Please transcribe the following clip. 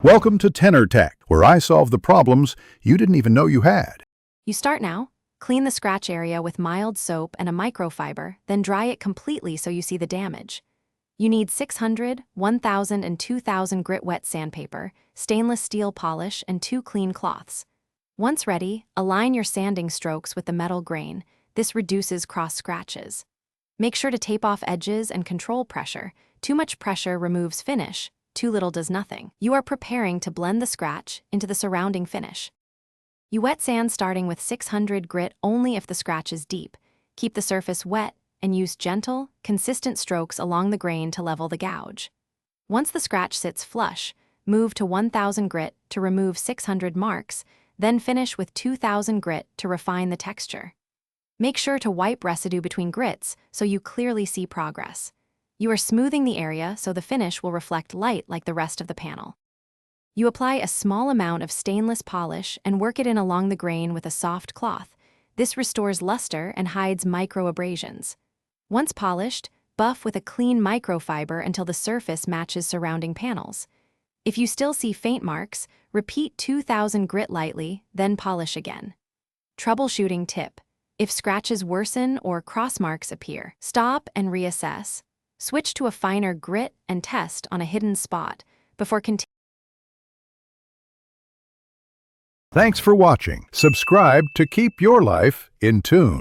Welcome to Tenor Tech, where I solve the problems you didn't even know you had. You start now. Clean the scratch area with mild soap and a microfiber, then dry it completely so you see the damage. You need 600, 1000, and 2000 grit wet sandpaper, stainless steel polish, and 2 clean cloths. Once ready, align your sanding strokes with the metal grain. This reduces cross scratches. Make sure to tape off edges and control pressure. Too much pressure removes finish. Too little does nothing. You are preparing to blend the scratch into the surrounding finish. You wet sand starting with 600 grit only if the scratch is deep. Keep the surface wet and use gentle, consistent strokes along the grain to level the gouge. Once the scratch sits flush, move to 1000 grit to remove 600 marks, then finish with 2000 grit to refine the texture. Make sure to wipe residue between grits so you clearly see progress. You are smoothing the area so the finish will reflect light like the rest of the panel. You apply a small amount of stainless polish and work it in along the grain with a soft cloth. This restores luster and hides micro-abrasions. Once polished, buff with a clean microfiber until the surface matches surrounding panels. If you still see faint marks, repeat 2000 grit lightly, then polish again. Troubleshooting tip: if scratches worsen or cross marks appear, stop and reassess. Switch to a finer grit and test on a hidden spot before continuing. Thanks for watching. Subscribe to keep your life in tune.